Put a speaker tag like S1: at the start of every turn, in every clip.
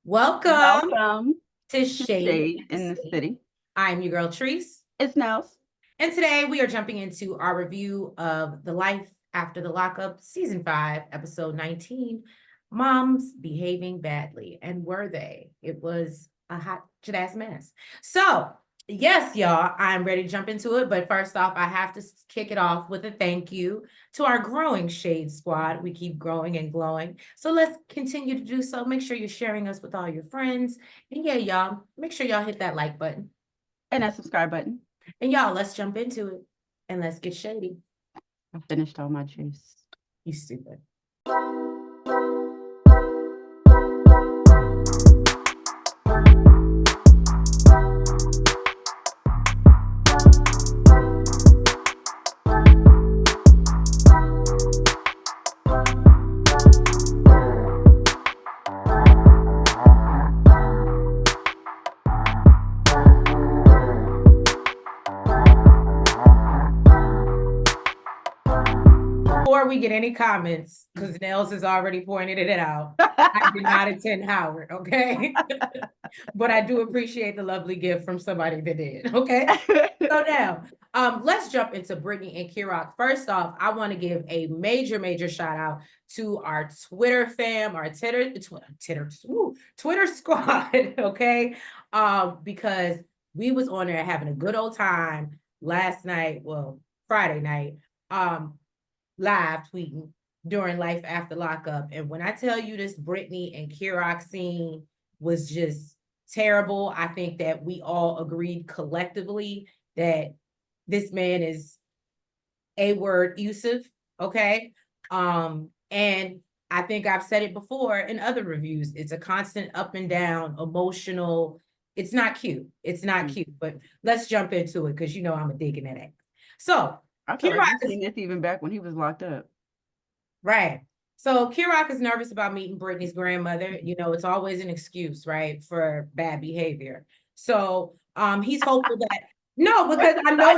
S1: Welcome
S2: Welcome
S1: to
S2: to
S1: Shade
S2: Shade
S1: in
S2: in the
S1: the City.
S2: City.
S1: I'm your girl, Treese.
S2: It's Nellz.
S1: And today we are jumping into our review of The Life After the Lockup, Season 5, Episode 19, Moms Behaving Badly. And were they? It was a hot shit-ass mess. So, yes, y'all, I'm ready to jump into it. But first off, I have to kick it off with a thank you to our growing Shade Squad. We keep growing and glowing. So let's continue to do so. Make sure you're sharing us with all your friends. And yeah, y'all, make sure y'all hit that like button.
S2: And that subscribe button.
S1: And y'all, let's jump into it and let's get shady.
S2: I finished all my juice.
S1: You stupid. Before we get any comments, because Nellz has already pointed it out, I did not attend Howard, okay? But I do appreciate the lovely gift from somebody that did, okay? So now, let's jump into Britney and Kerok. First off, I want to give a major shout out to our Twitter fam, our Twitter squad, okay? Because we was on there having a good old time last night, well, Friday night, live tweeting during Life After Lockup. And when I tell you this Britney and Kerok scene was just terrible, I think that we all agreed collectively that this man is a word Yusuf, okay? And I think I've said it before in other reviews. It's a constant up and down, emotional. It's not cute. It's not cute. But let's jump into it because you know I'm a digging at it. So
S2: I feel like you've seen this even back when he was locked up.
S1: Right. So Kerok is nervous about meeting Britney's grandmother. You know, it's always an excuse, right, for bad behavior. So he's hopeful that no, because I know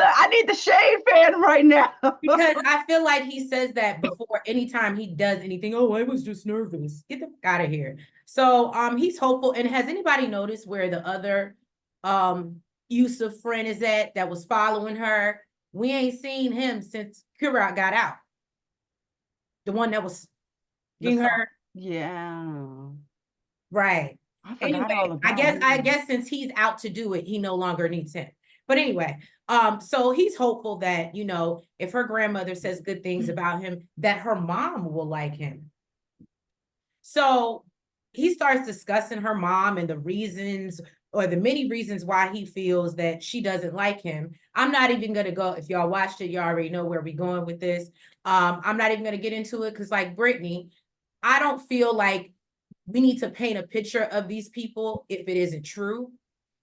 S2: I need the Shade fan right now.
S1: because I feel like he says that before anytime he does anything. Oh, I was just nervous. Get the fuck out of here. So he's hopeful. And has anybody noticed where the other Yusuf friend is at that was following her? We ain't seen him since Kerok got out. The one that was getting her.
S2: Yeah.
S1: Right.
S2: I forgot all
S1: Anyway,
S2: about him.
S1: I guess since he's out to do it, he no longer needs him. But anyway, so he's hopeful that, you know, if her grandmother says good things about him, that her mom will like him. So he starts discussing her mom and the reasons or the many reasons why he feels that she doesn't like him. I'm not even going to go, if y'all watched it, you already know where we're going with this. I'm not even going to get into it because, like Britney, I don't feel like we need to paint a picture of these people if it isn't true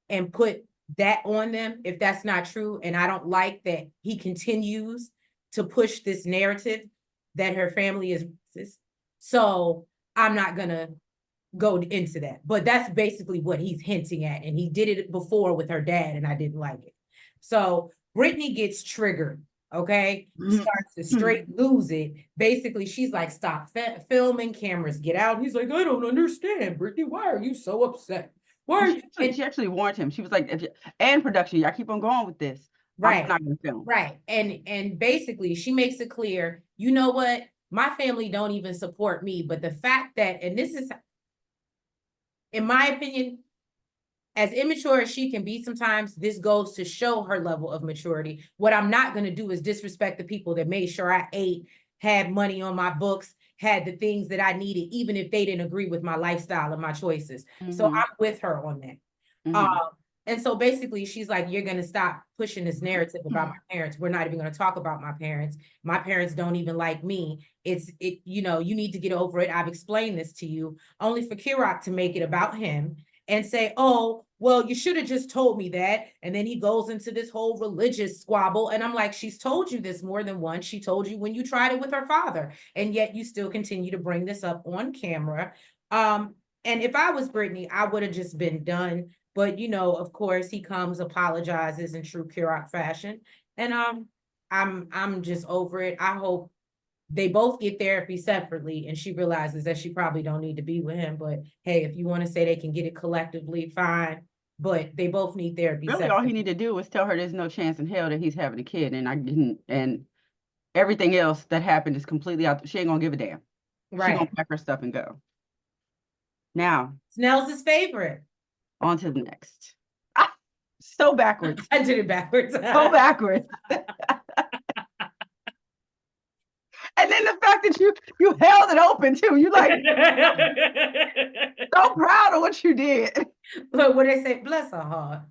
S1: and put that on them if that's not true. And I don't like that he continues to push this narrative that her family is racist. So I'm not gonna go into that. But that's basically what he's hinting at. And he did it before with her dad, and I didn't like it. So Britney gets triggered. Okay, starts to straight lose it. Basically, she's like, "Stop filming, cameras, get out." He's like, "I don't understand, Britney. Why are you so upset? Why?"
S2: She actually warned him. She was like, and production, y'all keep on going with this.
S1: Right.
S2: I'm not gonna film.
S1: Right. And basically she makes it clear, you know what? My family don't even support me. But the fact that, and this is, in my opinion, as immature as she can be sometimes, this goes to show her level of maturity. What I'm not going to do is disrespect the people that made sure I ate, had money on my books, had the things that I needed, even if they didn't agree with my lifestyle and my choices. So I'm with her on that. And so basically she's like, you're going to stop pushing this narrative about my parents. We're not even going to talk about my parents. My parents don't even like me. You know, you need to get over it. I've explained this to you, only for Kerok to make it about him and say, oh, well, you should have just told me that. And then he goes into this whole religious squabble. And I'm like, she's told you this more than once. She told you when you tried it with her father. And yet you still continue to bring this up on camera. And if I was Britney, I would have just been done. But, you know, of course, he comes, apologizes in true Kerok fashion. And I'm just over it. I hope they both get therapy separately, and she realizes that she probably don't need to be with him. But hey, if you want to say they can get it collectively, fine. But they both need therapy
S2: Really, all he
S1: separately.
S2: needed to do was tell her there's no chance in hell that he's having a kid, and I didn't. And everything else that happened is completely out. She ain't gonna give a damn. She gonna
S1: Right.
S2: pack her stuff and go. Now,
S1: It's Nell's favorite.
S2: on to the next. Ah, so backwards.
S1: I did it backwards.
S2: So backwards. And then the fact that you held it open too. You like so proud of what you did.
S1: But what they say, bless her heart.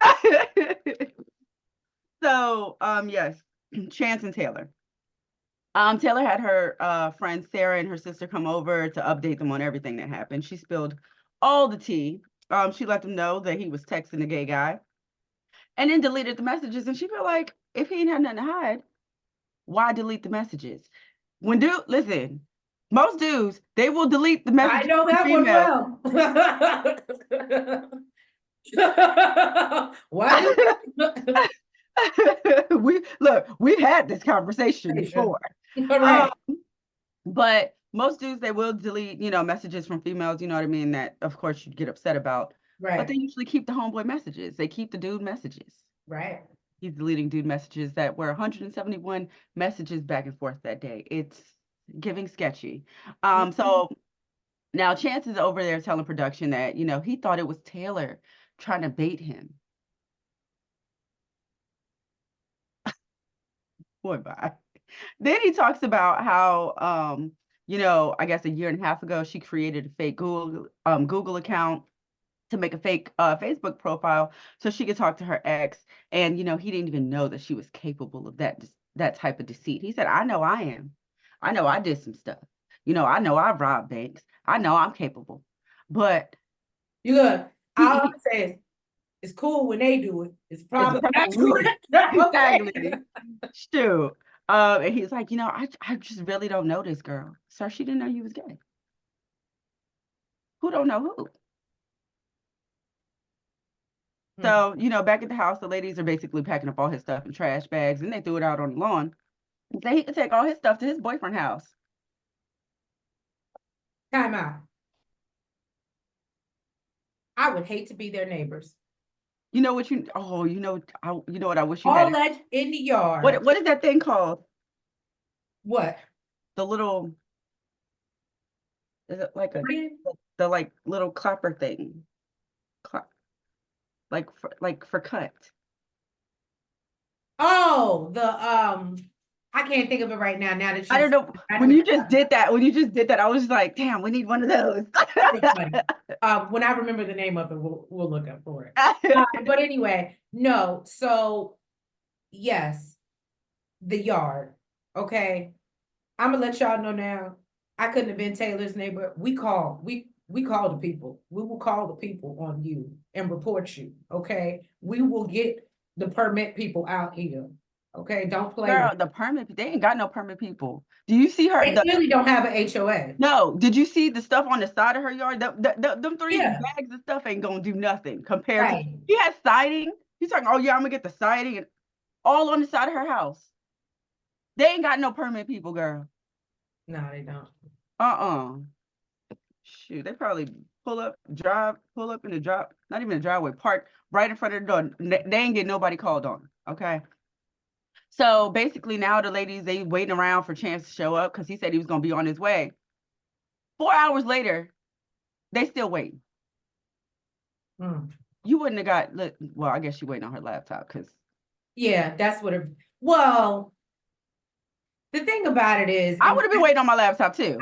S2: So, yes, Chance and Tayler. Tayler had her friend Sarah and her sister come over to update them on everything that happened. She spilled all the tea. She let them know that he was texting a gay guy, and then deleted the messages. And she felt like if he ain't had nothing to hide, why delete the messages? Listen, most dudes, they will delete the
S1: I
S2: messages
S1: know
S2: from
S1: that one well. Why
S2: we've had this conversation before.
S1: Right.
S2: But most dudes, they will delete, messages from females, you know what I mean, that of course you'd get upset about. But they
S1: Right.
S2: usually keep the homeboy messages. They keep the dude messages.
S1: Right.
S2: He's deleting dude messages that were 171 messages back and forth that day. It's giving sketchy. So now Chance is over there telling production that, he thought it was Tayler trying to bait him. Boy, bye. Then he talks about how, I guess a year and a half ago, she created a fake Google account to make a fake Facebook profile so she could talk to her ex. And, he didn't even know that she was capable of that type of deceit. He said, I know I am. I know I did some stuff. I know I've robbed banks. I know I'm capable. But
S1: you look, all I'm saying is it's cool when they do it. It's probably not cool.
S2: Exactly. Shoot. And he's like, I just really don't know this girl. Sir, she didn't know you was gay. Who don't know who? So, back at the house, the ladies are basically packing up all his stuff in trash bags, and they threw it out on the lawn. And so he could take all his stuff to his boyfriend's house.
S1: Time out. I would hate to be their neighbors.
S2: You know what you know what I wish you
S1: all
S2: had.
S1: that in the yard.
S2: What is that thing called?
S1: What?
S2: The little, is it like the like little clapper thing? Like for cut.
S1: Oh, I can't think of it right now. Now that
S2: I don't know. When you just did that, I was like, damn, we need one of those.
S1: When I remember the name of it, we'll look up for it. But anyway, no. So yes, the yard. Okay, I'm gonna let y'all know now. I couldn't have been Taylor's neighbor. We call the people. We will call the people on you and report you. Okay, we will get the permit people out here. Okay, don't play.
S2: Girl, the permit, they ain't got no permit people. Do you see her?
S1: They really don't have an HOA.
S2: No, did you see the stuff on the side of her yard? Them three bags of stuff ain't gonna do nothing compared to. He has siding. He's talking, oh yeah, I'm gonna get the siding and all on the side of her house. They ain't got no permit people, girl.
S1: No, they don't.
S2: Shoot, they probably pull up in the not even a driveway, park right in front of the door. They ain't get nobody called on. Okay. So basically now the ladies, they waiting around for Chance to show up because he said he was gonna be on his way. 4 hours later, they still waiting. You wouldn't have got, well, I guess you waiting on her laptop because.
S1: Yeah, that's what it, well, the thing about it is.
S2: I would have been waiting on my laptop too.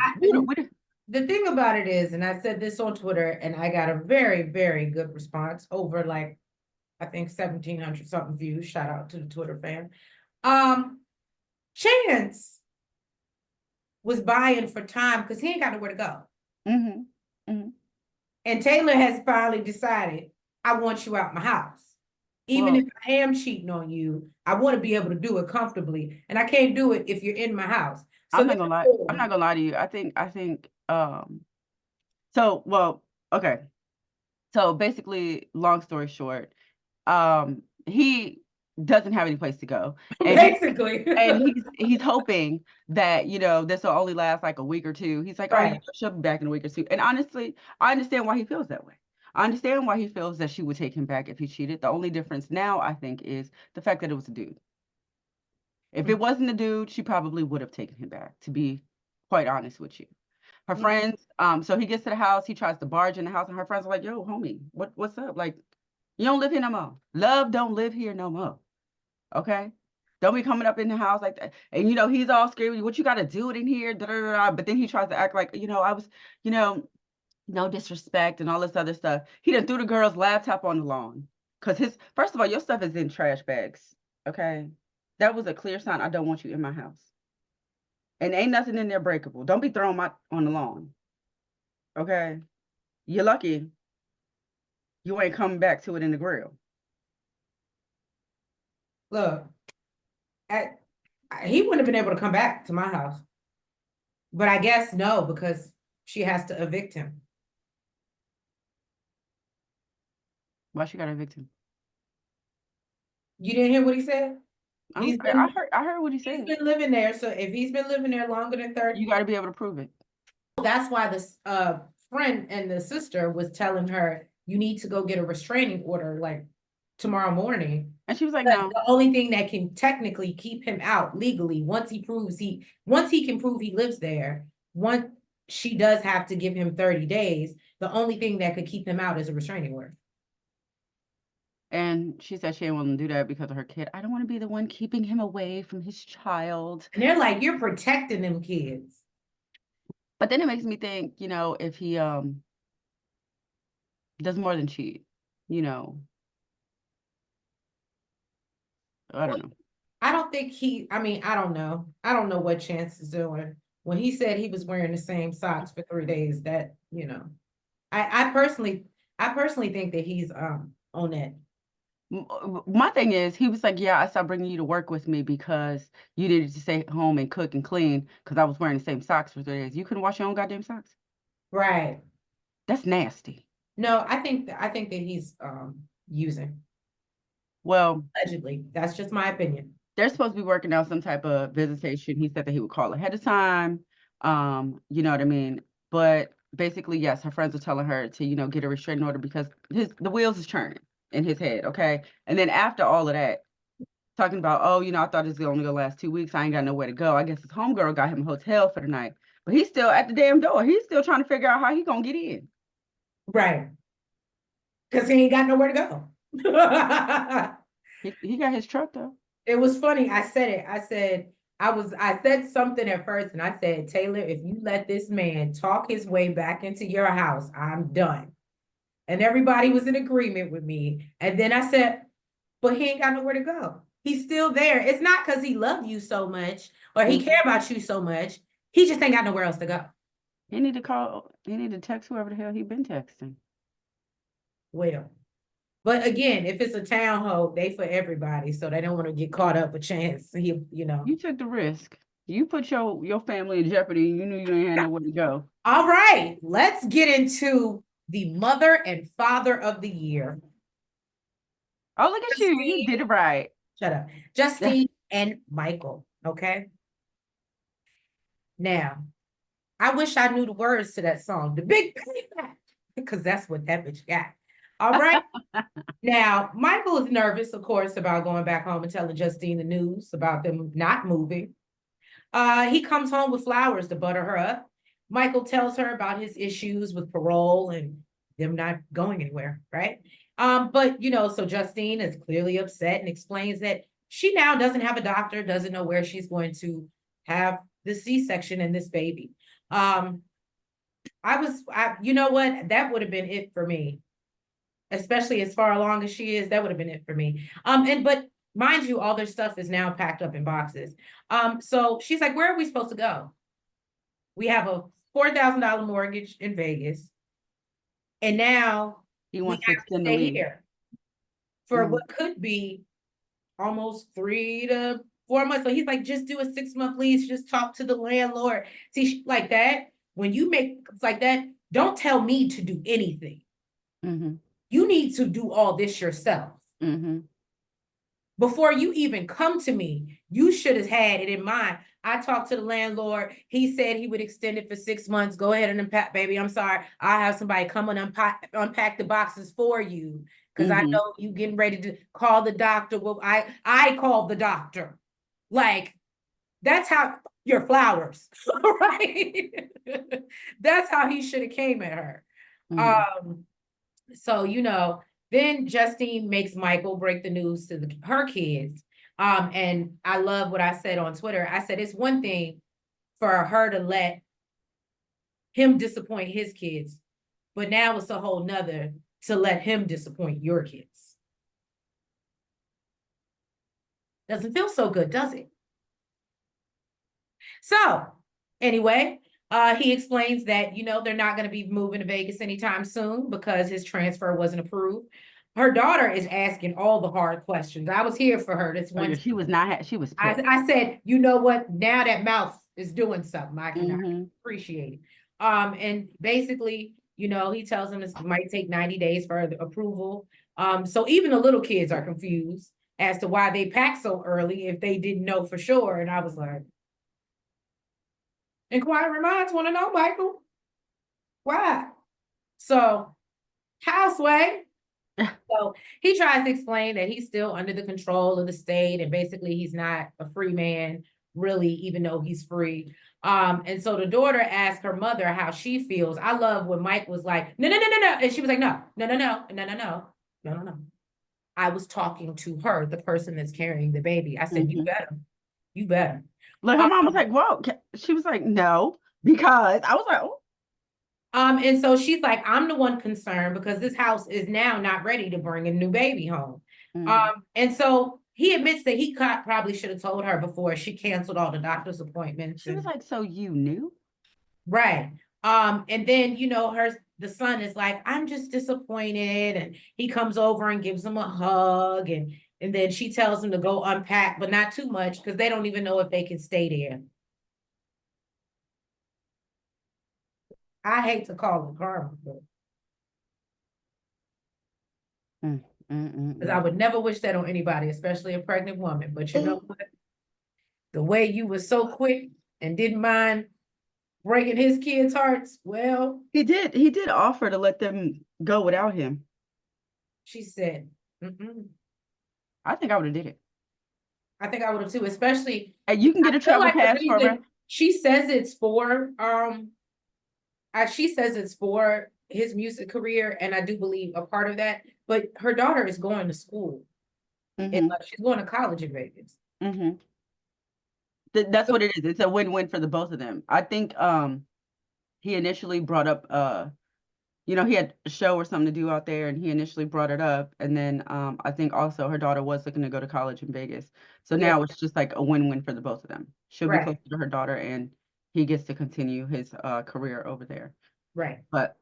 S1: The thing about it is, and I said this on Twitter, and I got a very, very good response over like, I think 1,700 something views. Shout out to the Twitter fan. Chance was buying for time because he ain't got nowhere to go. And Tayler has finally decided, I want you out my house. Even if I am cheating on you, I want to be able to do it comfortably. And I can't do it if you're in my house. So
S2: I'm not gonna lie to you. I think okay. So basically, long story short, he doesn't have any place to go. And
S1: Basically.
S2: he's hoping that, this will only last like a week or two. He's like, oh,
S1: Right.
S2: she'll be back in a week or two. And honestly, I understand why he feels that way. I understand why he feels that she would take him back if he cheated. The only difference now, I think, is the fact that it was a dude. If it wasn't a dude, she probably would have taken him back, to be quite honest with you. Her friends, so he gets to the house, he tries to barge in the house, and her friends are like, yo, homie, what's up? Like, you don't live here no more. Love don't live here no more. Okay? Don't be coming up in the house like that. And he's all scared. What you gotta do it in here? Da, da, da, da. But then he tries to act like, I was, no disrespect and all this other stuff. He done threw the girl's laptop on the lawn. Cause first of all, your stuff is in trash bags. Okay. That was a clear sign. I don't want you in my house. And ain't nothing in there breakable. Don't be throwing on the lawn. Okay. You're lucky you ain't coming back to it in the grill.
S1: Look, he wouldn't have been able to come back to my house. But I guess no, because she has to evict him.
S2: Why she got a victim?
S1: You didn't hear what he said?
S2: I heard what he
S1: He's
S2: said.
S1: been living there. So if he's been living there longer than 30,
S2: You got to be able to prove it.
S1: that's why this friend and the sister was telling her, you need to go get a restraining order like tomorrow morning.
S2: And she was like,
S1: That's
S2: no.
S1: the only thing that can technically keep him out legally once he can prove he lives there. Once she does have to give him 30 days, the only thing that could keep him out is a restraining order.
S2: And she said she didn't want to do that because of her kid. I don't want to be the one keeping him away from his child.
S1: And they're like, you're protecting them kids.
S2: But then it makes me think, if he does more than cheat, I don't know.
S1: I don't think I don't know. I don't know what Chance is doing. When he said he was wearing the same socks for 3 days, that, I personally think that he's on it.
S2: My thing is, he was like, yeah, I stopped bringing you to work with me because you needed to stay home and cook and clean because I was wearing the same socks for 3 days. You couldn't wash your own goddamn socks?
S1: Right.
S2: That's nasty.
S1: No, I think that he's using.
S2: Well,
S1: Allegedly. That's just my opinion.
S2: they're supposed to be working out some type of visitation. He said that he would call ahead of time. You know what I mean? But basically, yes, her friends are telling her to, get a restraining order because the wheels is turning in his head, okay? And then after all of that, talking about, oh, I thought this was only gonna last 2 weeks. I ain't got nowhere to go. I guess his homegirl got him a hotel for the night. But he's still at the damn door. He's still trying to figure out how he gonna get in.
S1: Right. Because he ain't got nowhere to go.
S2: He got his truck though.
S1: It was funny. I said it. I said something at first and I said, Tayler, if you let this man talk his way back into your house, I'm done. And everybody was in agreement with me. And then I said, but he ain't got nowhere to go. He's still there. It's not because he loved you so much or he care about you so much. He just ain't got nowhere else to go.
S2: He need to text whoever the hell he been texting.
S1: Well, but again, if it's a town hall, they for everybody, so they don't want to get caught up with Chance.
S2: You took the risk. You put your family in jeopardy. You knew you ain't had nowhere to go.
S1: All right, let's get into the mother and father of the year.
S2: Oh, look at you. You did it right.
S1: Shut up. Justine and Michael. Okay. Now, I wish I knew the words to that song, The Big Payback, because that's what that bitch got. All right. Now, Michael is nervous, of course, about going back home and telling Justine the news about them not moving. He comes home with flowers to butter her up. Michael tells her about his issues with parole and them not going anywhere, right? But so Justine is clearly upset and explains that she now doesn't have a doctor, doesn't know where she's going to have the C-section in this baby. You know what? That would have been it for me. Especially as far along as she is, that would have been it for me. But mind you, all their stuff is now packed up in boxes. So she's like, where are we supposed to go? We have a $4,000 mortgage in Vegas. And now
S2: he wants
S1: we
S2: to
S1: have to
S2: extend the
S1: stay
S2: lease
S1: here for what could be almost 3 to 4 months. So he's like, just do a 6-month lease, just talk to the landlord. See, like that, when you make it's like that, don't tell me to do anything. You need to do all this yourself. before you even come to me, you should have had it in mind. I talked to the landlord. He said he would extend it for 6 months. Go ahead and unpack, baby. I'm sorry. I'll have somebody come and unpack the boxes for you. Because I know you getting ready to call the doctor. Well, I called the doctor. Like, that's how your flowers, right? That's how he should have came at her. So, then Justine makes Michael break the news to her kids. And I love what I said on Twitter. I said, it's one thing for her to let him disappoint his kids, but now it's a whole nother to let him disappoint your kids. Doesn't feel so good, does it? So anyway, he explains that, they're not going to be moving to Vegas anytime soon because his transfer wasn't approved. Her daughter is asking all the hard questions. I was here for her. This one.
S2: She was not. She was pissed.
S1: I said, you know what? Now that mouth is doing something. I can appreciate it. And basically, he tells them it might take 90 days for the approval. So even the little kids are confused as to why they packed so early if they didn't know for sure. And I was like, inquiring minds want to know, Michael. Why? So, Houseway. So he tries to explain that he's still under the control of the state, and basically he's not a free man, really, even though he's free. And so the daughter asked her mother how she feels. I love when Mike was like, no, and she was like, no. I was talking to her, the person that's carrying the baby. I said, you better.
S2: Look, her mom was like, whoa. She was like, no, because I was like, oh.
S1: And so she's like, I'm the one concerned because this house is now not ready to bring a new baby home. And so he admits that he probably should have told her before she canceled all the doctor's appointments.
S2: She was like, so you knew?
S1: Right. And then, the son is like, I'm just disappointed. And he comes over and gives him a hug. And then she tells him to go unpack, but not too much because they don't even know if they can stay there. I hate to call it karma, because I would never wish that on anybody, especially a pregnant woman. But you know what? The way you were so quick and didn't mind breaking his kids' hearts, well.
S2: He did offer to let them go without him.
S1: She said,
S2: I think I would have did it.
S1: I think I would have too, especially.
S2: And you can get a travel pass for her.
S1: She says it's for his music career, and I do believe a part of that. But her daughter is going to school. And she's going to college in Vegas.
S2: That's what it is. It's a win-win for the both of them. I think he initially brought up he had a show or something to do out there, and he initially brought it up. And then I think also her daughter was looking to go to college in Vegas. So now it's just like a win-win for the both of them. She'll be closer to her daughter, and he gets to continue his career over there.
S1: Right.
S2: But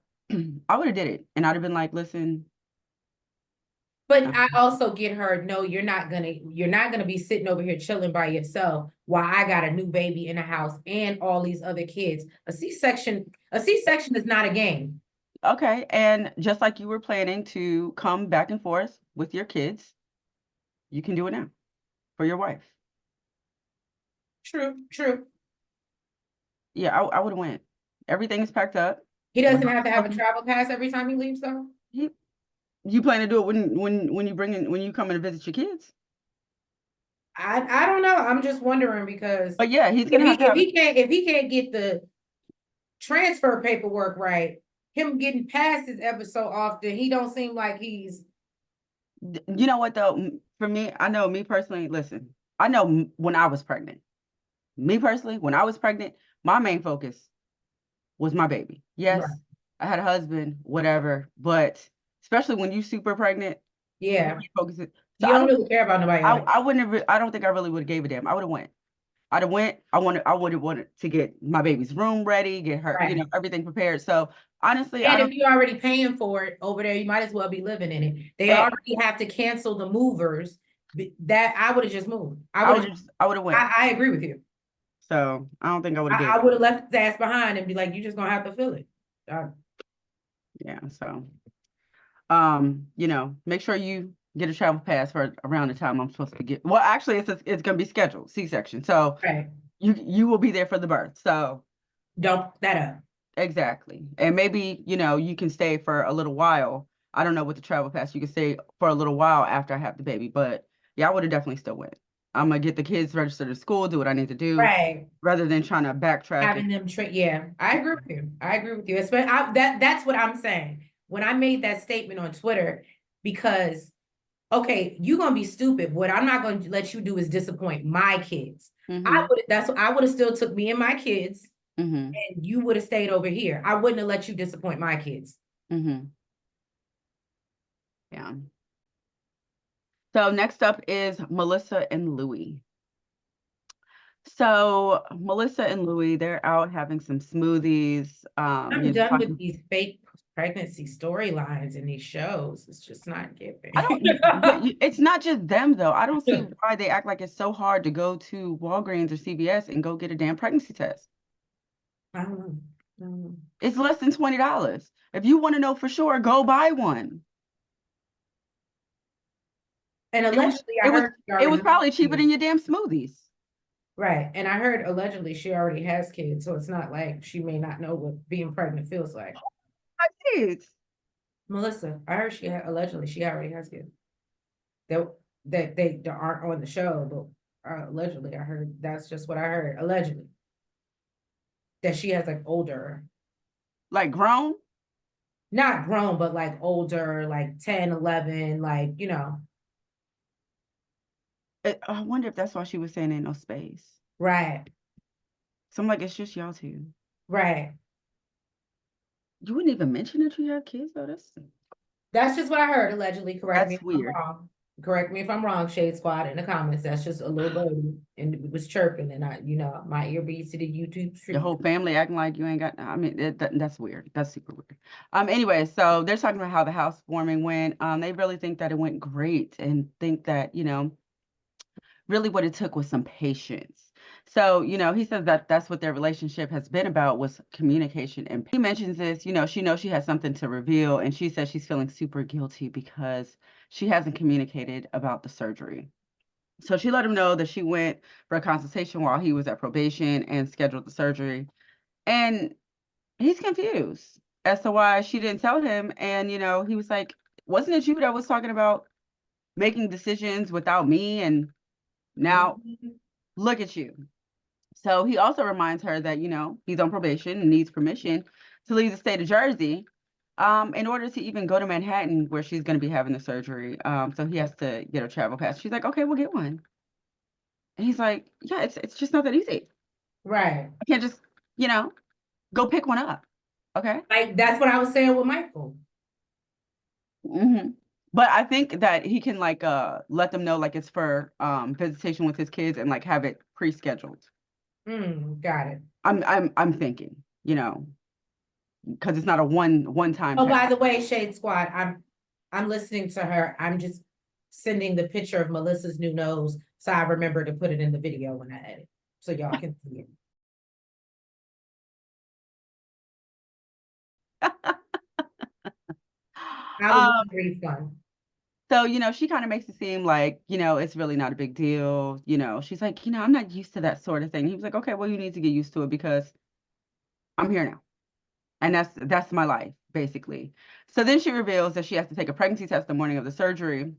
S2: I would have did it, and I'd have been like, listen.
S1: But I also get her, no, you're not gonna be sitting over here chilling by yourself while I got a new baby in the house and all these other kids. A C-section is not a game.
S2: Okay, and just like you were planning to come back and forth with your kids, you can do it now for your wife.
S1: True.
S2: Yeah, I would have went. Everything is packed up.
S1: He doesn't have to have a travel pass every time he leaves, though?
S2: You plan to do it when you come in to visit your kids?
S1: I don't know. I'm just wondering because.
S2: But yeah, he's gonna have
S1: if he can't get the transfer paperwork right, him getting past his ever so often, he don't seem like he's.
S2: You know what though? For me, I know me personally. Listen, I know when I was pregnant. Me personally, when I was pregnant, my main focus was my baby. Yes, right. I had a husband, whatever, but especially when you super pregnant,
S1: yeah,
S2: focus it.
S1: So you don't really care about nobody else.
S2: I wouldn't have. I don't think I really would have gave a damn. I would have went. I'd have went. I would have wanted to get my baby's room ready, get her, everything prepared. So honestly,
S1: and if you're already paying for it over there, you might as well be living in it. They already have to cancel the movers. That I would have just moved. I would have went. I agree with you.
S2: So I don't think I would have.
S1: I would have left his ass behind and be like, "You're just gonna have to fill it."
S2: Yeah. So, make sure you get a travel pass for around the time I'm supposed to get. Well, actually, it's going to be scheduled C-section, so
S1: Right.
S2: you will be there for the birth. So
S1: Don't that up.
S2: exactly, and maybe you can stay for a little while. I don't know with the travel pass, you can stay for a little while after I have the baby, but yeah, I would have definitely still went. I'm gonna get the kids registered at school, do what I need to do,
S1: Right.
S2: rather than trying to backtrack and
S1: Having them yeah, I agree with you. I agree with you. Especially that's what I'm saying. When I made that statement on Twitter, because okay, you're gonna be stupid. What I'm not gonna let you do is disappoint my kids.
S2: mm-hmm,
S1: I would have still took me and my kids,
S2: mm-hmm,
S1: and you would have stayed over here. I wouldn't have let you disappoint my kids.
S2: mm-hmm. Yeah. So next up is Melissa and Louie. So Melissa and Louie, they're out having some smoothies.
S1: I'm done with
S2: Talking.
S1: these fake pregnancy storylines in these shows. It's just not
S2: I
S1: giving.
S2: don't. It's not just them though. I don't see why they act like it's so hard to go to Walgreens or CVS and go get a damn pregnancy test.
S1: I don't know. I don't know.
S2: It's less than $20. If you want to know for sure, go buy one.
S1: And
S2: It was
S1: allegedly, I
S2: it was
S1: heard she
S2: it was
S1: already has
S2: probably cheaper
S1: kids.
S2: than your damn smoothies.
S1: Right. And I heard allegedly she already has kids. So it's not like she may not know what being pregnant feels like.
S2: My kids.
S1: Melissa, I heard allegedly she already has kids. That they aren't on the show, but allegedly I heard that's just what I heard. Allegedly. That she has like older,
S2: Like grown.
S1: not grown, but like older, like 10, 11, like,
S2: I wonder if that's why she was saying ain't no space.
S1: right,
S2: So I'm like, it's just y'all two.
S1: right.
S2: You wouldn't even mention that you have kids though.
S1: That's just what I heard, allegedly. Correct me
S2: That's
S1: if I'm
S2: weird.
S1: wrong. Correct me if I'm wrong, Shade Squad in the comments. That's just a little birdie and it was chirping and my ear beads to the YouTube
S2: Your
S1: street.
S2: whole family acting like you ain't got. I mean, that's weird. That's super weird. Anyway, so they're talking about how the housewarming went. They really think that it went great and think that really what it took was some patience. So, he says that that's what their relationship has been about was communication. And he mentions this, she knows she has something to reveal. And she says she's feeling super guilty because she hasn't communicated about the surgery. So she let him know that she went for a consultation while he was at probation and scheduled the surgery. And he's confused as to why she didn't tell him. And, he was like, wasn't it you that was talking about making decisions without me? And now
S1: Mhm.
S2: look at you. So he also reminds her that, he's on probation and needs permission to leave the state of Jersey in order to even go to Manhattan where she's going to be having the surgery. So he has to get a travel pass. She's like, okay, we'll get one. And he's like, yeah, it's just not that easy.
S1: Right.
S2: I can't just, you know, go pick one up. Okay.
S1: Like that's what I was saying with Michael.
S2: But I think that he can like let them know like it's for visitation with his kids and like have it pre-scheduled.
S1: Got it.
S2: I'm thinking, because it's not a one time
S1: Oh,
S2: type.
S1: by the way, Shade Squad, I'm listening to her. I'm just sending the picture of Melissa's new nose so I remember to put it in the video when I edit. So y'all can see it. That was
S2: Um,
S1: very fun.
S2: so she kind of makes it seem like, it's really not a big deal. She's like, I'm not used to that sort of thing. He was like, okay, well, you need to get used to it because I'm here now. And that's my life, basically. So then she reveals that she has to take a pregnancy test the morning of the surgery.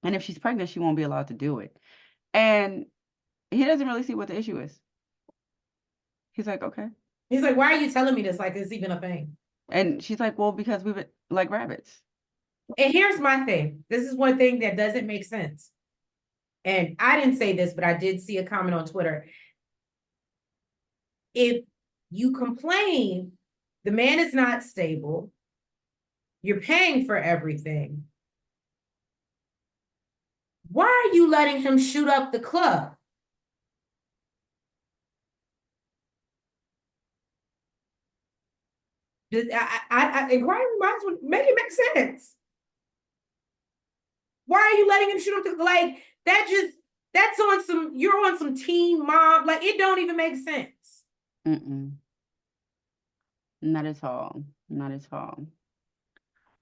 S2: And if she's pregnant, she won't be allowed to do it. And he doesn't really see what the issue is. He's like, okay.
S1: He's like, why are you telling me this? Like it's even a thing.
S2: And she's like, well, because we would like rabbits.
S1: And here's my thing. This is one thing that doesn't make sense. And I didn't say this, but I did see a comment on Twitter. If you complain, the man is not stable, you're paying for everything. Why are you letting him shoot up the club? Inquiry minds would make it make sense. Why are you letting him shoot up the like that's on some you're on some teen mom like it don't even make sense.
S2: Mm-mm. Not at all. Not at all.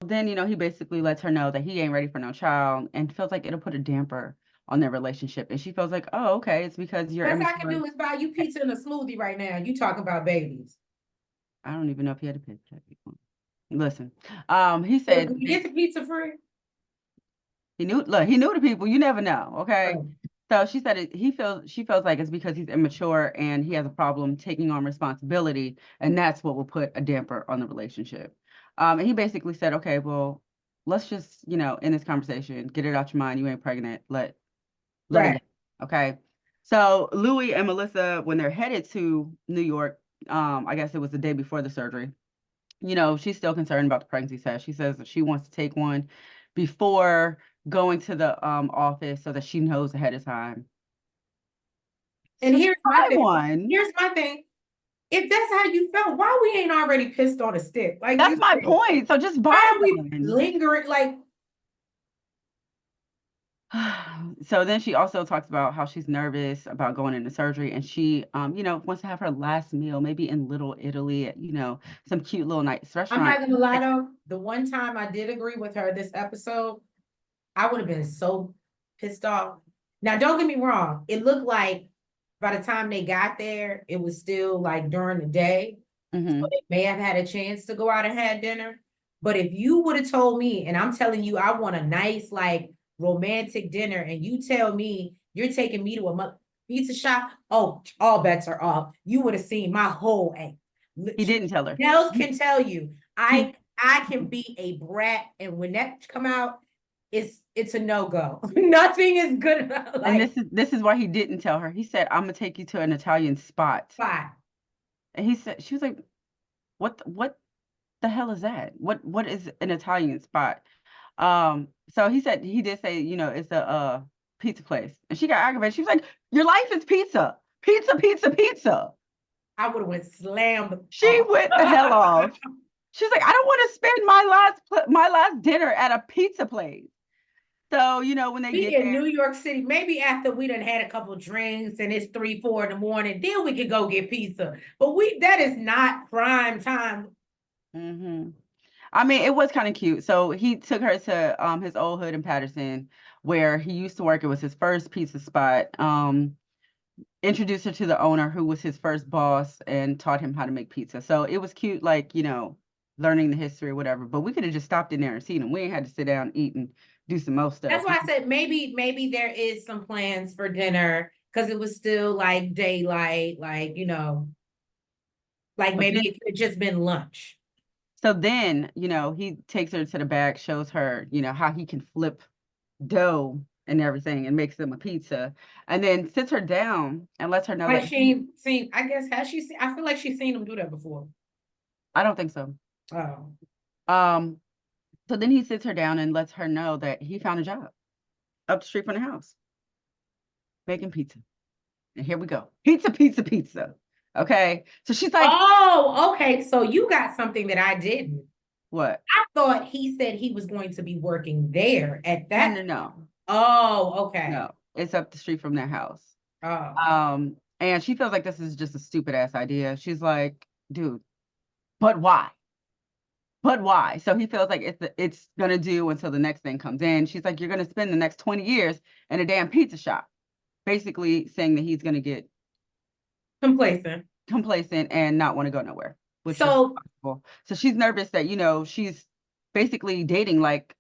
S2: then, he basically lets her know that he ain't ready for no child and feels like it'll put a damper on their relationship. And she feels like, oh, okay, it's because you're
S1: Best I can
S2: immature.
S1: do is buy you pizza and a smoothie right now. You talking about babies.
S2: I don't even know if he had a pizza. Listen, he
S1: Look,
S2: said
S1: you get the pizza free.
S2: he knew the people. You never know, okay?
S1: Oh.
S2: So she said she feels like it's because he's immature and he has a problem taking on responsibility, and that's what will put a damper on the relationship. And he basically said, okay, well, let's just, in this conversation, get it out your mind. You ain't pregnant. Let it
S1: Right.
S2: go. Okay. So Louie and Melissa, when they're headed to New York, I guess it was the day before the surgery, she's still concerned about the pregnancy test. She says that she wants to take one before going to the office so that she knows ahead of time.
S1: And
S2: So
S1: here's my
S2: try
S1: thing.
S2: one.
S1: Here's my thing. If that's how you felt, why we ain't already pissed on a stick? Like,
S2: That's
S1: just
S2: my point. So just buy
S1: why are we
S2: one.
S1: lingering? Like,
S2: So then she also talks about how she's nervous about going into surgery, and she, wants to have her last meal maybe in Little Italy at, some cute little nice
S1: I'm
S2: restaurant.
S1: not gonna lie though, the one time I did agree with her this episode, I would have been so pissed off. Now, don't get me wrong, it looked like by the time they got there, it was still like during the day. So
S2: Hmm.
S1: they may have had a chance to go out and have dinner. But if you would have told me, and I'm telling you, I want a nice, like romantic dinner, and you tell me you're taking me to a pizza shop, oh, all bets are off. You would have seen my whole act.
S2: He didn't tell her.
S1: Nellz can tell you,
S2: He,
S1: I can be a brat, and when that come out, it's a no-go. Nothing is good enough.
S2: and
S1: Like,
S2: this is why he didn't tell her. He said, "I'm gonna take you to an Italian spot."
S1: fine.
S2: And she was like, what the hell is that? What is an Italian spot?" So he said he did say, it's a pizza place. And she got aggravated. She was like, "Your life is pizza. Pizza, pizza, pizza."
S1: I would have went slammed
S2: She
S1: off.
S2: went the hell off. She's like, "I don't want to spend my last dinner at a pizza place." So, when they
S1: We
S2: get
S1: in
S2: there,
S1: New York City. Maybe after we done had a couple drinks and it's 3, 4 in the morning, then we could go get pizza. But that is not prime time.
S2: hmm I mean, it was kind of cute. So he took her to his old hood in Patterson, where he used to work. It was his first pizza spot. Introduced her to the owner, who was his first boss, and taught him how to make pizza. So it was cute, like, learning the history or whatever. But we could have just stopped in there and seen him. We ain't had to sit down, eat, and do some more
S1: That's
S2: stuff.
S1: why I said maybe there is some plans for dinner because it was still like daylight, like like
S2: But
S1: maybe
S2: then,
S1: it could have just been lunch.
S2: so then, he takes her to the back, shows her, how he can flip dough and everything and makes them a pizza, and then sits her down and lets her know
S1: Has
S2: that
S1: she seen? I guess has she seen? I feel like she's seen him do that before.
S2: I don't think so.
S1: Oh,
S2: Um, so then he sits her down and lets her know that he found a job up the street from the house, making pizza. And here we go. Pizza, pizza, pizza. Okay. So she's like,
S1: oh, okay. So you got something that I didn't.
S2: what?
S1: I thought he said he was going to be working there at
S2: No,
S1: that.
S2: no, no.
S1: Oh, okay.
S2: No. It's up the street from their house.
S1: Oh,
S2: And she feels like this is just a stupid ass idea. She's like, dude, but why? But why? So he feels like it's gonna do until the next thing comes in. She's like, you're gonna spend the next 20 years in a damn pizza shop. Basically saying that he's gonna get
S1: complacent.
S2: complacent and not want to go nowhere, which is
S1: So
S2: possible. So she's nervous that, she's basically dating like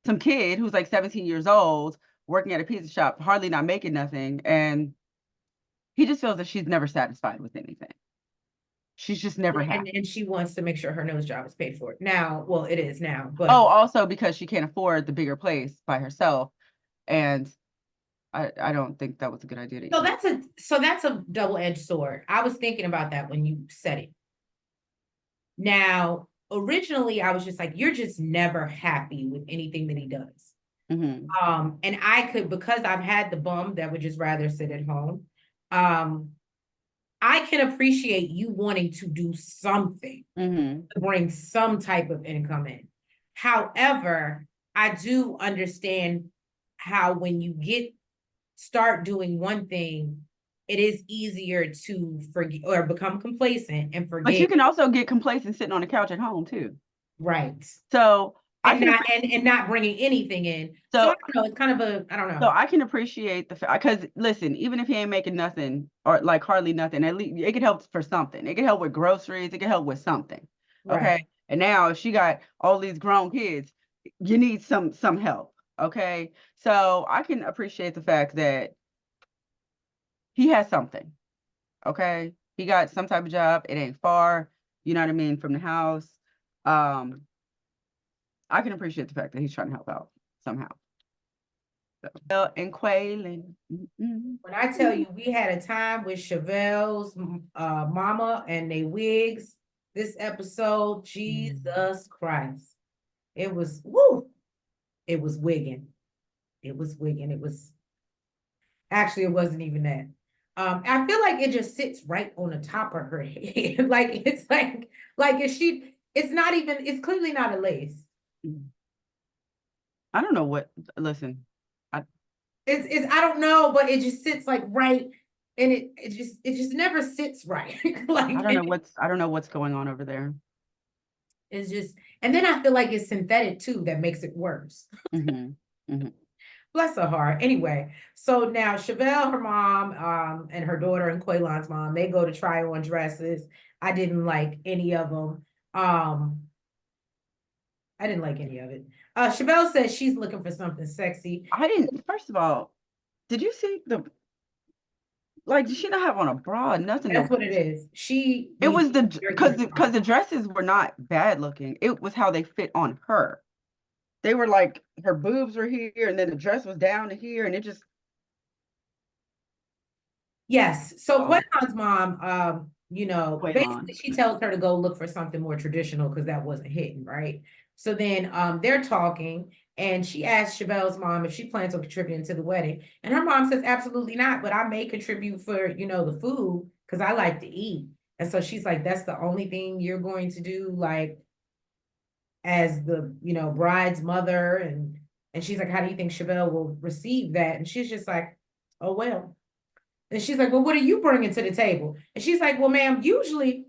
S2: some kid who's like 17 years old, working at a pizza shop, hardly not making nothing. And he just feels that she's never satisfied with anything. She's just never happy.
S1: and she wants to make sure her nose job is paid for now. Well, it is now, but
S2: Oh, also because she can't afford the bigger place by herself. And I don't think that was a good idea to
S1: so
S2: either.
S1: that's a double-edged sword. I was thinking about that when you said it. Now, originally I was just like, you're just never happy with anything that he does.
S2: Mm-hmm.
S1: And I could, because I've had the bum that would just rather sit at home. Um, I can appreciate you wanting to do something
S2: Mm-hmm.
S1: to bring some type of income in. However, I do understand how when you start doing one thing, it is easier to forget or become complacent and
S2: But
S1: forget.
S2: you can also get complacent sitting on the couch at home too.
S1: Right.
S2: So I
S1: and
S2: can
S1: not bringing anything in. So I
S2: so
S1: don't know. It's kind of a, I don't
S2: so
S1: know.
S2: I can appreciate the fact because listen, even if he ain't making nothing or like hardly nothing, at least it could help for something. It could help with groceries. It could help with something.
S1: Right.
S2: Okay. And now if she got all these grown kids, you need some help. Okay. So I can appreciate the fact that he has something. Okay. He got some type of job. It ain't far, you know what I mean, from the house. Um, I can appreciate the fact that he's trying to help out somehow. So, and Quaylon.
S1: When I tell you, we had a time with Chevelle's mama and they wigs. This episode, Jesus Christ, it was woo. It was wigging. It was wigging. It was actually it wasn't even that. I feel like it just sits right on the top of her head. Like it's like if she, it's not even. It's clearly not a lace.
S2: I don't know what. Listen, I
S1: It's I don't know, but it just sits like right, and it just never sits right. Like
S2: I don't know what's going on over there.
S1: it's just, and then I feel like it's synthetic too that makes it worse.
S2: Mm-hmm. Mm-hmm.
S1: Bless her heart. Anyway, so now Chevelle, her mom, and her daughter and Quaylon's mom, they go to try on dresses. I didn't like any of them. I didn't like any of it. Chevelle says she's looking for something sexy.
S2: I didn't. First of all, did you see the like? Did she not have on a bra? Nothing.
S1: That's
S2: No.
S1: what it is. She
S2: It
S1: needs
S2: was the
S1: very
S2: because the dresses were not bad looking. It was how they fit on her. They were like her boobs were here, and then the dress was down to here, and it just.
S1: Yes. So
S2: Oh,
S1: Quaylon's mom, basically
S2: Quaylon.
S1: she tells her to go look for something more traditional because that wasn't hitting, right? So then they're talking and she asks Chevelle's mom if she plans on contributing to the wedding. And her mom says, absolutely not, but I may contribute for, the food because I like to eat. And so she's like, that's the only thing you're going to do, like as the, bride's mother. And she's like, how do you think Chevelle will receive that? And she's just like, oh, well. And she's like, well, what are you bringing to the table? And she's like, well, ma'am, usually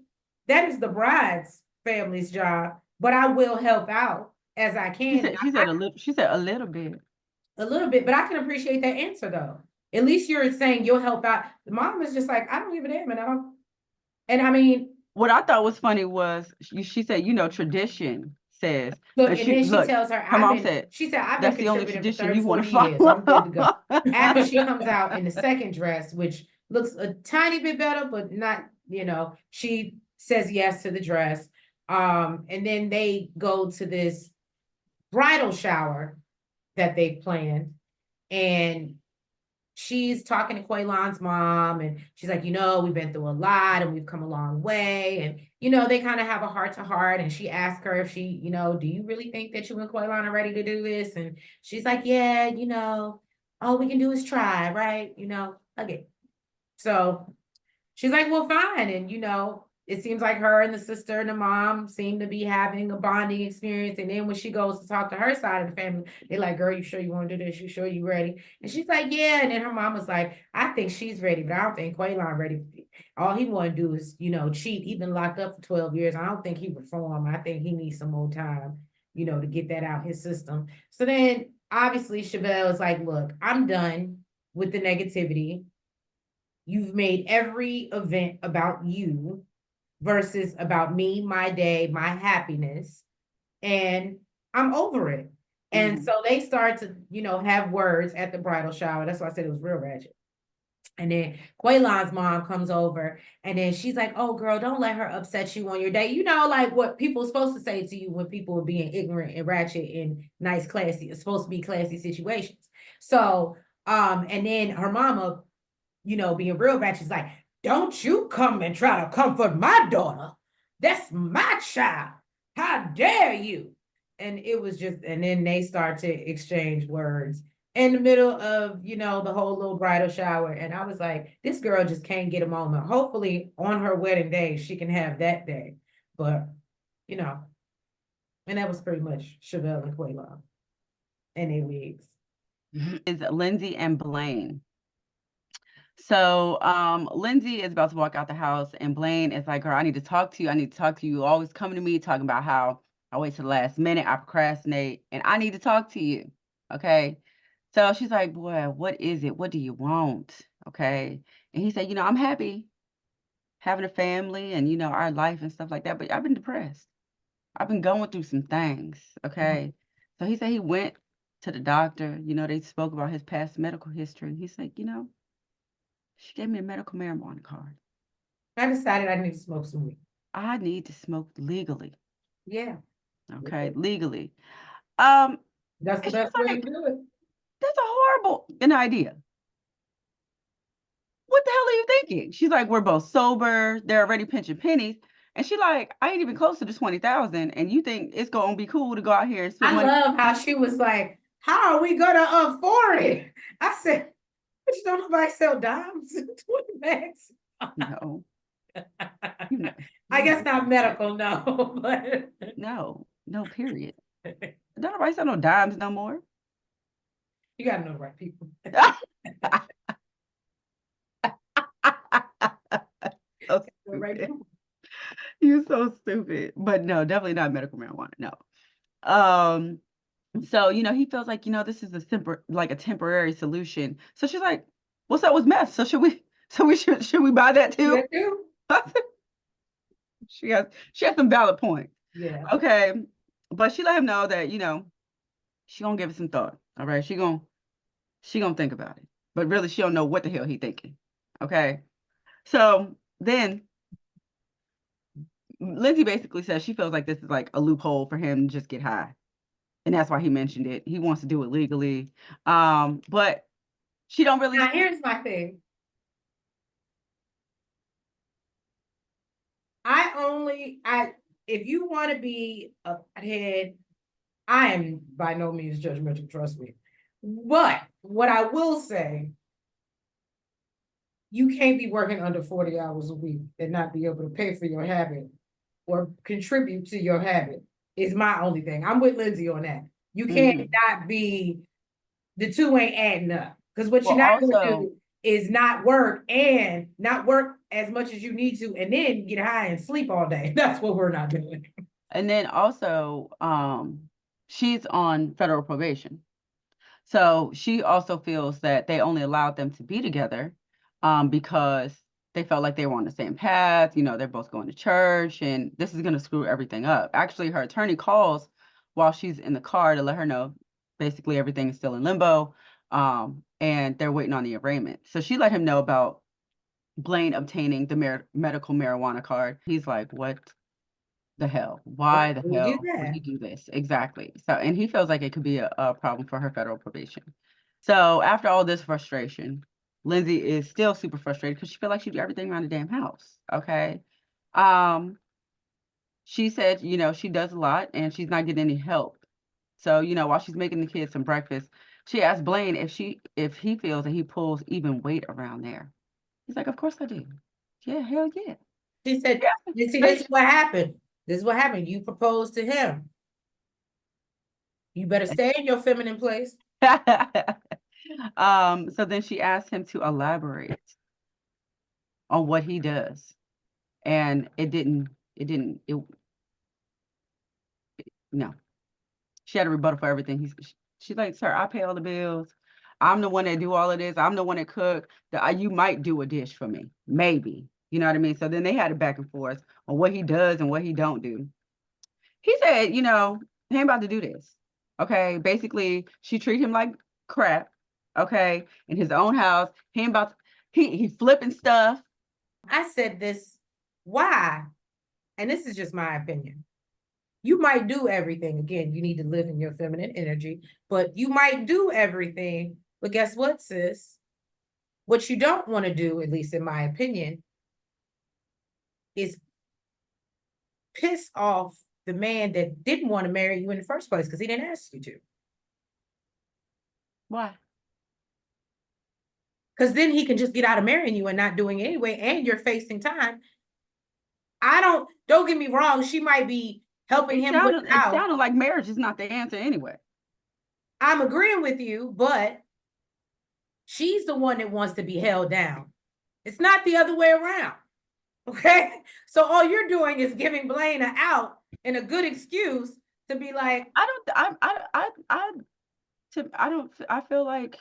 S1: that is the bride's family's job, but I will help out as I
S2: She
S1: can.
S2: said she said a little. She said a little bit.
S1: A little bit, but I can appreciate that answer though. At least you're saying you'll help out. The mom is just like, I don't give a damn, and I don't. And I mean,
S2: What I thought was funny was she said, tradition says,
S1: look,
S2: but
S1: and then she
S2: look,
S1: tells her,
S2: her mom said,
S1: she said, I've been
S2: that's the only
S1: contributing for
S2: tradition
S1: 30,
S2: you want to
S1: 40 years. I'm good to go.
S2: follow.
S1: After she comes out in the second dress, which looks a tiny bit better, but not, she says yes to the dress. And then they go to this bridal shower that they've planned. And she's talking to Quaylon's mom, and she's like, we've been through a lot and we've come a long way. And, they kind of have a heart to heart. And she asked her if she, do you really think that you and Quaylon are ready to do this? And she's like, yeah, all we can do is try, right? Okay. So she's like, well, fine. And, it seems like her and the sister and the mom seem to be having a bonding experience. And then when she goes to talk to her side of the family, they're like, girl, you sure you want to do this? You sure you ready? And she's like, yeah. And then her mom was like, I think she's ready, but I don't think Quaylon ready. All he want to do is, cheat. He's been locked up for 12 years. I don't think he reform. I think he needs some more time, to get that out his system. So then obviously Chevelle is like, look, I'm done with the negativity. You've made every event about you versus about me, my day, my happiness, and I'm over it. And
S2: Mhm.
S1: so they start to, have words at the bridal shower. That's why I said it was real ratchet. And then Quaylon's mom comes over and then she's like, oh, girl, don't let her upset you on your day. Like what people are supposed to say to you when people are being ignorant and ratchet in nice, classy, it's supposed to be classy situations. So, and then her mama, being real ratchet, is like, don't you come and try to comfort my daughter. That's my child. How dare you? And it was just, and then they start to exchange words in the middle of, the whole little bridal shower. And I was like, this girl just can't get a moment. Hopefully on her wedding day, she can have that day. But, you know, and that was pretty much Chevelle and Quaylon and their wigs.
S2: Is Lindsey and Blaine. So Lindsey is about to walk out the house, and Blaine is like, girl, I need to talk to you. I need to talk to you. Always coming to me talking about how I wait to the last minute, I procrastinate, and I need to talk to you. Okay. So she's like, boy, what is it? What do you want? Okay. And he said, I'm happy having a family and, our life and stuff like that, but I've been depressed. I've been going through some things. Okay. So he said he went to the doctor. They spoke about his past medical history. He said, she gave me a medical marijuana card.
S1: I decided I need to smoke some weed.
S2: I need to smoke legally.
S1: Yeah.
S2: Okay, legally.
S1: That's the
S2: She's
S1: best way to
S2: like,
S1: do it.
S2: that's a horrible idea. What the hell are you thinking? She's like, we're both sober. They're already pinching pennies. And she like, I ain't even close to the 20,000. And you think it's gonna be cool to go out here and spend
S1: I
S2: money?
S1: love how she was like, how are we gonna afford it? I said, but you don't nobody sell dimes, 20 bags.
S2: No.
S1: I guess not medical, no, but
S2: no, period. Don't nobody sell no dimes no more.
S1: You gotta know the right people.
S2: So
S1: The right people.
S2: You're so stupid. But no, definitely not medical marijuana. No. So, he feels like, this is a temporary solution. So she's like, what's up with meth? So should we buy that too?
S1: Yeah, too.
S2: She has some valid points.
S1: Yeah.
S2: Okay. But she let him know that, she gonna give it some thought. All right. She gonna think about it. But really, she don't know what the hell he thinking. Okay. So then Lindsey basically says she feels like this is like a loophole for him to just get high. And that's why he mentioned it. He wants to do it legally. But she don't really.
S1: Now, here's my thing. If you want to be a head, I am by no means judgmental, trust me. But what I will say, you can't be working under 40 hours a week and not be able to pay for your habit or contribute to your habit is my only thing. I'm with Lindsey on that. You can't not be, the two ain't adding up. Because what you're not going to do is not work as much as you need to, and then get high and sleep all day. That's what we're not doing.
S2: And then also, she's on federal probation. So she also feels that they only allowed them to be together because they felt like they were on the same path. They're both going to church, and this is going to screw everything up. Actually, her attorney calls while she's in the car to let her know basically everything is still in limbo, and they're waiting on the arraignment. So she let him know about Blaine obtaining the medical marijuana card. He's like, what the hell? Why the hell would he do this? Exactly. So, and he feels like it could be a problem for her federal probation. So after all this frustration, Lindsey is still super frustrated because she feels like she do everything around the damn house. Okay. She said, she does a lot and she's not getting any help. So, while she's making the kids some breakfast, she asked Blaine if he feels that he pulls even weight around there. He's like, of course I do. Yeah, hell yeah.
S1: She said, you see, this is what happened. This is what happened. You proposed to him. You better stay in your feminine place.
S2: So then she asked him to elaborate on what he does. And no. She had a rebuttal for everything. She's like, sir, I pay all the bills. I'm the one that do all of this. I'm the one that cook. You might do a dish for me. Maybe. You know what I mean? So then they had a back and forth on what he does and what he don't do. He said, he ain't about to do this. Okay. Basically, she treated him like crap. Okay. In his own house. He flipping stuff.
S1: I said this. Why? And this is just my opinion. You might do everything. Again, you need to live in your feminine energy, but you might do everything. But guess what, sis? What you don't want to do, at least in my opinion, is piss off the man that didn't want to marry you in the first place because he didn't ask you to.
S2: Why?
S1: Because then he can just get out of marrying you and not doing it anyway, and you're facing time. Don't get me wrong, she might be helping him with the house.
S2: It sounded like marriage is not the answer anyway.
S1: I'm agreeing with you, but she's the one that wants to be held down. It's not the other way around. Okay? So all you're doing is giving Blaine an out and a good excuse to be like,
S2: I don't, I feel like,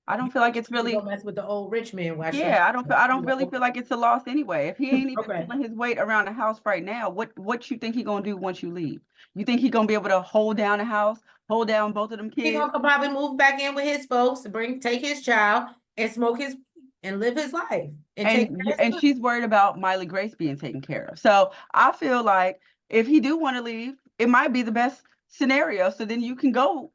S1: you
S2: it's
S1: need to go
S2: really,
S1: mess with the old rich man while she,
S2: yeah, I
S1: you
S2: don't really
S1: know,
S2: feel like it's a loss anyway. If he ain't even
S1: okay.
S2: pulling his weight around the house right now, what you think he gonna do once you leave? You think he gonna be able to hold down the house, hold down both of them
S1: He
S2: kids?
S1: gonna probably move back in with his folks, take his child and smoke his and live his life and take care of his
S2: And
S1: son.
S2: she's worried about Miley Grace being taken care of. So I feel like if he do want to leave, it might be the best scenario. So then you can go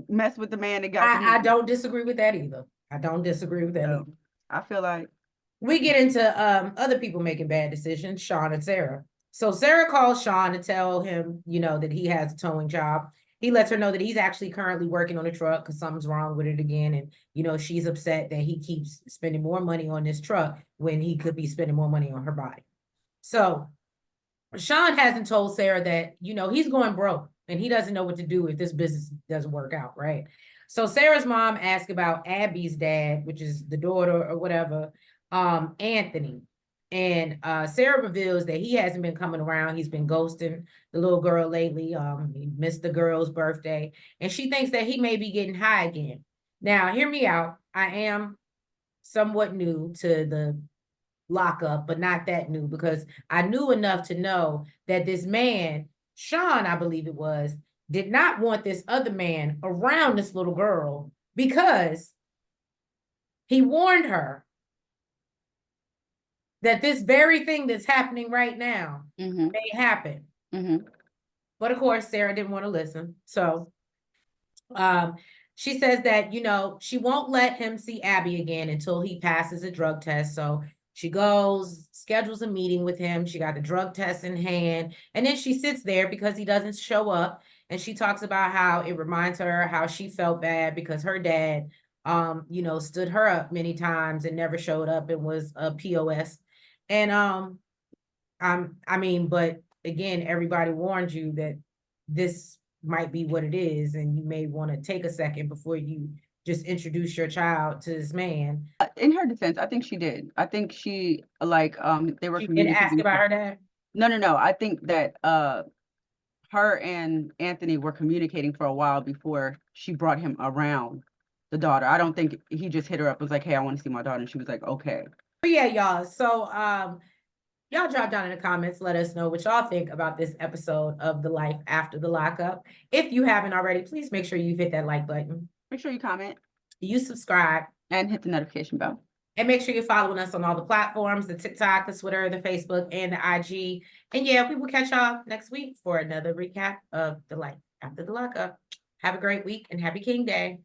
S2: mess with the man that got the
S1: I
S2: money.
S1: don't disagree with that either. I don't disagree with that
S2: So
S1: either.
S2: I feel like,
S1: We get into other people making bad decisions, Shawn and Sara. So Sara calls Shawn to tell him, that he has a towing job. He lets her know that he's actually currently working on a truck because something's wrong with it again. And, she's upset that he keeps spending more money on this truck when he could be spending more money on her body. So Shawn hasn't told Sara that, he's going broke and he doesn't know what to do if this business doesn't work out, right? So Sara's mom asked about Abby's dad, which is the daughter or whatever, Anthony. And Sara reveals that he hasn't been coming around. He's been ghosting the little girl lately. He missed the girl's birthday. And she thinks that he may be getting high again. Now, hear me out. I am somewhat new to the lockup, but not that new because I knew enough to know that this man, Shawn, I believe it was, did not want this other man around this little girl because he warned her that this very thing that's happening right now may happen. But of course, Sara didn't want to listen. So she says that, she won't let him see Abby again until he passes a drug test. So she goes, schedules a meeting with him. She got the drug test in hand. And then she sits there because he doesn't show up. And she talks about how it reminds her how she felt bad because her dad, stood her up many times and never showed up and was a POS. And but again, everybody warned you that this might be what it is, and you may want to take a second before you just introduce your child to this man.
S2: In her defense, I think she did. I think she they were
S1: She did ask
S2: communicating.
S1: about her dad.
S2: No. I think that her and Anthony were communicating for a while before she brought him around the daughter. I don't think he just hit her up and was like, "Hey, I want to see my daughter," and she was like, "Okay."
S1: But yeah, y'all. So y'all drop down in the comments, let us know what y'all think about this episode of The Life After the Lockup. If you haven't already, please make sure you hit that like button.
S2: Make sure you comment.
S1: You subscribe.
S2: And hit the notification bell.
S1: And make sure you're following us on all the platforms, the TikTok, the Twitter, the Facebook, and the IG. And yeah, we will catch y'all next week for another recap of The Life After the Lockup. Have a great week and happy King Day.